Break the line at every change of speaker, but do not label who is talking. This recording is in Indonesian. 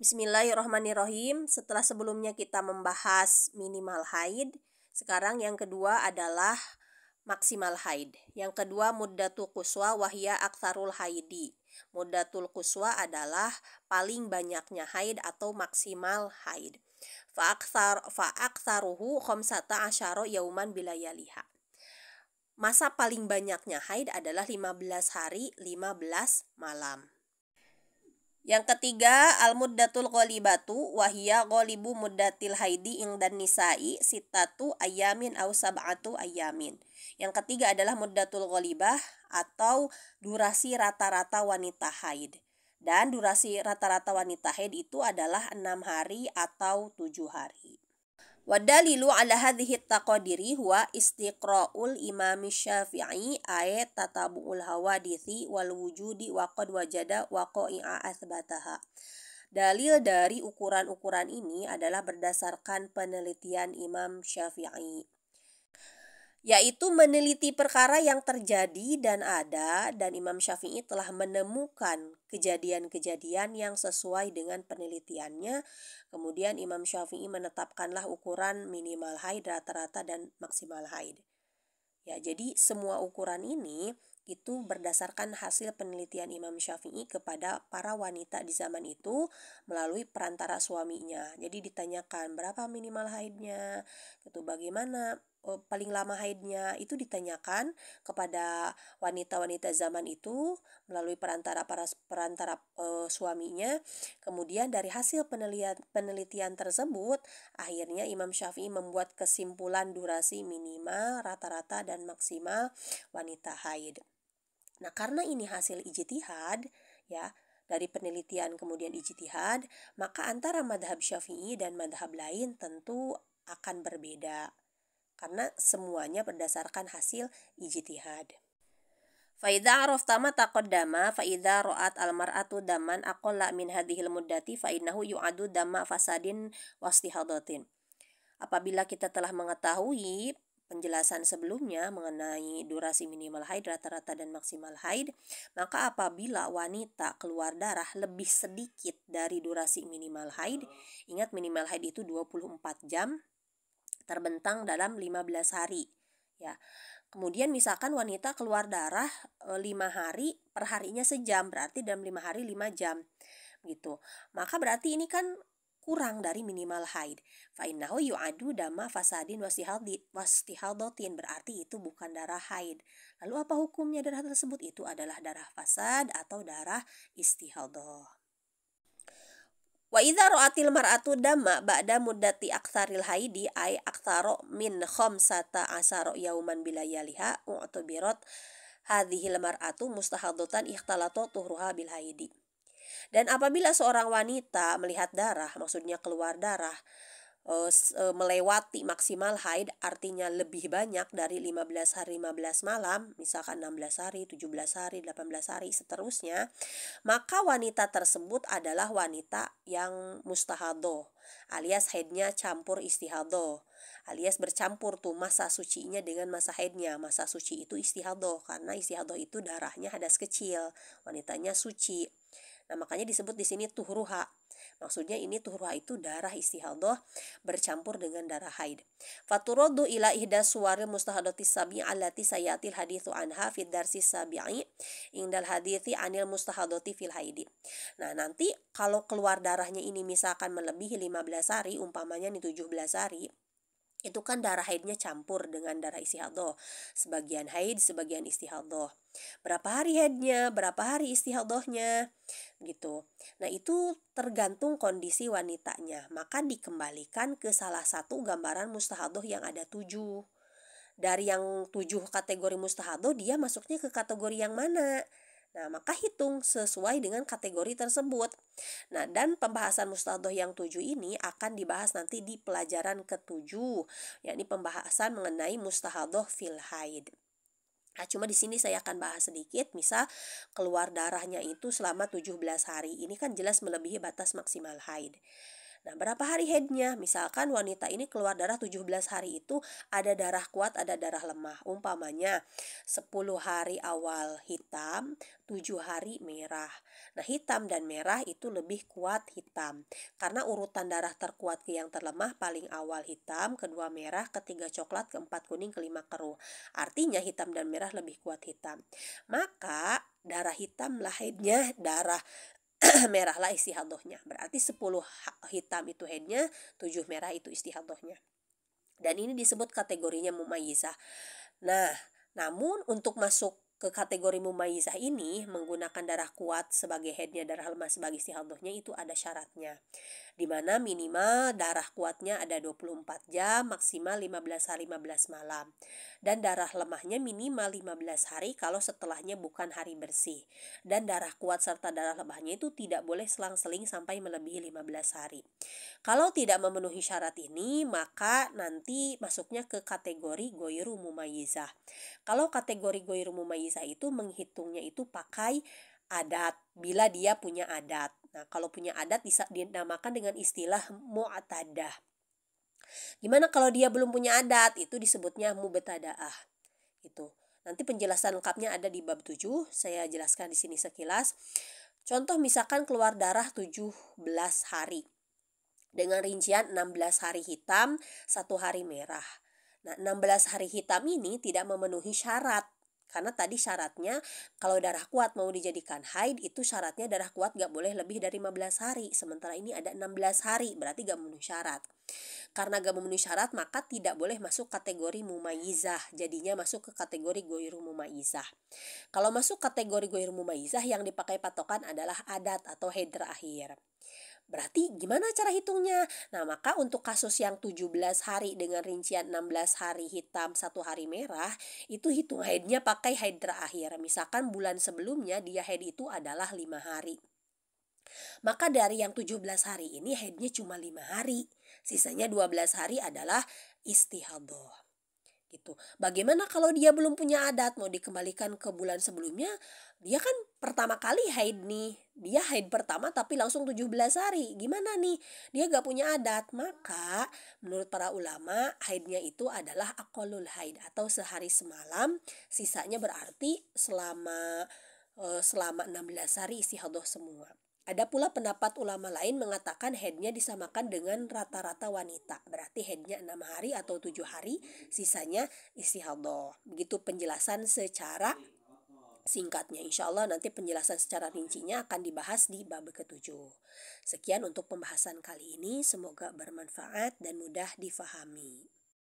Bismillahirrahmanirrahim. Setelah sebelumnya kita membahas minimal haid, sekarang yang kedua adalah maksimal haid. Yang kedua muddatul quswa wahya aktsarul haidi. Muddatul quswa adalah paling banyaknya haid atau maksimal haid. Fa'aktsaruhu khamsata asyara yauman bilayaliha. Masa paling banyaknya haid adalah 15 hari, 15 malam. Yang ketiga, al-muddatul ghalibatu wahia ghalibu muddatil haidi ingdan nisa'i sittatu ayamin au sab'atu ayamin. Yang ketiga adalah muddatul ghalibah atau durasi rata-rata wanita haid. Dan durasi rata-rata wanita haid itu adalah 6 hari atau 7 hari. Wadalilu ala hadhihi taqadiri huwa istiqra'ul imam syafi'i ayat tatabu'ul hawadithi wal wujudi wa qad wajada waqa'i'a athbataha. Dalil dari ukuran-ukuran ini adalah berdasarkan penelitian Imam Syafi'i, yaitu meneliti perkara yang terjadi dan ada, dan Imam Syafi'i telah menemukan kejadian-kejadian yang sesuai dengan penelitiannya. Kemudian Imam Syafi'i menetapkanlah ukuran minimal haid, rata-rata, dan maksimal haid. Ya, jadi semua ukuran ini itu berdasarkan hasil penelitian Imam Syafi'i kepada para wanita di zaman itu melalui perantara suaminya. Jadi ditanyakan berapa minimal haidnya, itu bagaimana paling lama haidnya, itu ditanyakan kepada wanita-wanita zaman itu melalui perantara suaminya. Kemudian dari hasil penelitian tersebut, akhirnya Imam Syafi'i membuat kesimpulan durasi minimal, rata-rata, dan maksimal wanita haid. Nah, karena ini hasil ijtihad, ya, dari penelitian kemudian ijtihad, maka antara madhab Syafi'i dan madhab lain tentu akan berbeda, karena semuanya berdasarkan hasil ijtihad. Faidha arafta ma taqaddama fa idza ra'at al-mar'atu daman aqalla min hadhil muddati fa innahu yu'adu damma fasadin wastihadatin. Apabila kita telah mengetahui penjelasan sebelumnya mengenai durasi minimal haid, rata-rata, dan maksimal haid, maka apabila wanita keluar darah lebih sedikit dari durasi minimal haid, ingat minimal haid itu 24 jam terbentang dalam 15 hari, ya. Kemudian misalkan wanita keluar darah 5 hari, per harinya sejam, berarti dalam 5 hari 5 jam gitu. Maka berarti ini kan kurang dari minimal haid. Fa innahu yu'adu dama fasadin wastihadatin, berarti itu bukan darah haid. Lalu apa hukumnya darah tersebut? Itu adalah darah fasad atau darah istihadah. Wa idza ra'atil mar'atu damma ba'da muddati aktsaril haidi ay aktsaro min khamsata asara yauman bilayaliha u'tubirat hadhil mar'atu mustahadatan ikhtalata tuhruha bil haidi. Dan apabila seorang wanita melihat darah, maksudnya keluar darah, melewati maksimal haid, artinya lebih banyak dari 15 hari 15 malam, misalkan 16 hari, 17 hari, 18 hari, seterusnya, maka wanita tersebut adalah wanita yang mustahadoh, alias haidnya campur istihadoh, alias bercampur tuh masa sucinya dengan masa haidnya. Masa suci itu istihadoh, karena istihadoh itu darahnya hadas kecil, wanitanya suci. Nah, makanya disebut di sini tuhruha. Maksudnya ini tuhruha itu darah istihadah bercampur dengan darah haid. Faturadu ila ihda suwaril mustahadati sabi'i allati sayatil hadithu anha fid darsi sabi'i indal hadithi anil mustahadati fil haidi. Nah, nanti kalau keluar darahnya ini misalkan melebihi 15 hari, umpamanya nih 17 hari, itu kan darah haidnya campur dengan darah istihadah. Sebagian haid, sebagian istihadah. Berapa hari haidnya, berapa hari istihadahnya, gitu. Nah, itu tergantung kondisi wanitanya. Maka dikembalikan ke salah satu gambaran mustahadah yang ada 7. Dari yang 7 kategori mustahadah, dia masuknya ke kategori yang mana? Nah, maka hitung sesuai dengan kategori tersebut. Nah, dan pembahasan mustahadah yang 7 ini akan dibahas nanti di pelajaran ke-7, yakni pembahasan mengenai mustahadah fil haid. Nah, cuma di sini saya akan bahas sedikit, misal keluar darahnya itu selama 17 hari. Ini kan jelas melebihi batas maksimal haid. Nah, berapa hari haidnya? Misalkan wanita ini keluar darah 17 hari itu ada darah kuat, ada darah lemah. Umpamanya 10 hari awal hitam, 7 hari merah. Nah, hitam dan merah itu lebih kuat hitam. Karena urutan darah terkuat ke yang terlemah paling awal hitam, kedua merah, ketiga coklat, keempat kuning, kelima keruh. Artinya hitam dan merah lebih kuat hitam. Maka darah hitam lah haidnya, darah merahlah istihadohnya. Berarti 10 hitam itu haidnya, 7 merah itu istihadohnya. Dan ini disebut kategorinya mumayyizah. Nah, namun untuk masuk ke kategori mumayyizah ini menggunakan darah kuat sebagai haidnya, darah lemah sebagai istihadohnya itu ada syaratnya. Di mana minimal darah kuatnya ada 24 jam, maksimal 15 hari 15 malam. Dan darah lemahnya minimal 15 hari kalau setelahnya bukan hari bersih. Dan darah kuat serta darah lemahnya itu tidak boleh selang-seling sampai melebihi 15 hari. Kalau tidak memenuhi syarat ini, maka nanti masuknya ke kategori goiru mumayyizah. Kalau kategori goiru mumayyizah itu menghitungnya itu pakai adat, bila dia punya adat. Nah, kalau punya adat bisa dinamakan dengan istilah mu'tadah. Gimana kalau dia belum punya adat? Itu disebutnya mubtadaah. Itu. Nanti penjelasan lengkapnya ada di bab 7. Saya jelaskan di sini sekilas. Contoh misalkan keluar darah 17 hari. Dengan rincian 16 hari hitam, 1 hari merah. Nah, 16 hari hitam ini tidak memenuhi syarat. Karena tadi syaratnya kalau darah kuat mau dijadikan haid itu syaratnya darah kuat gak boleh lebih dari 15 hari. Sementara ini ada 16 hari berarti gak memenuhi syarat. Karena gak memenuhi syarat maka tidak boleh masuk kategori mumayyizah. Jadinya masuk ke kategori goiru mumayyizah. Kalau masuk kategori goiru mumayyizah yang dipakai patokan adalah adat atau haid terakhir. Berarti gimana cara hitungnya? Nah, maka untuk kasus yang 17 hari dengan rincian 16 hari hitam, 1 hari merah, itu hitung haidnya pakai haid terakhir. Misalkan bulan sebelumnya dia haid itu adalah 5 hari. Maka dari yang 17 hari ini haidnya cuma 5 hari. Sisanya 12 hari adalah istihadah. Gitu. Bagaimana kalau dia belum punya adat mau dikembalikan ke bulan sebelumnya? Dia kan pertama kali haid nih. Dia haid pertama tapi langsung 17 hari. Gimana nih? Dia gak punya adat. Maka menurut para ulama haidnya itu adalah aqallul haid atau sehari semalam. Sisanya berarti selama 16 hari istihadah semua. Ada pula pendapat ulama lain mengatakan haidnya disamakan dengan rata-rata wanita. Berarti haidnya 6 hari atau 7 hari, sisanya istihadah. Begitu penjelasan secara singkatnya. Insya Allah nanti penjelasan secara rincinya akan dibahas di bab ke-7. Sekian untuk pembahasan kali ini. Semoga bermanfaat dan mudah difahami.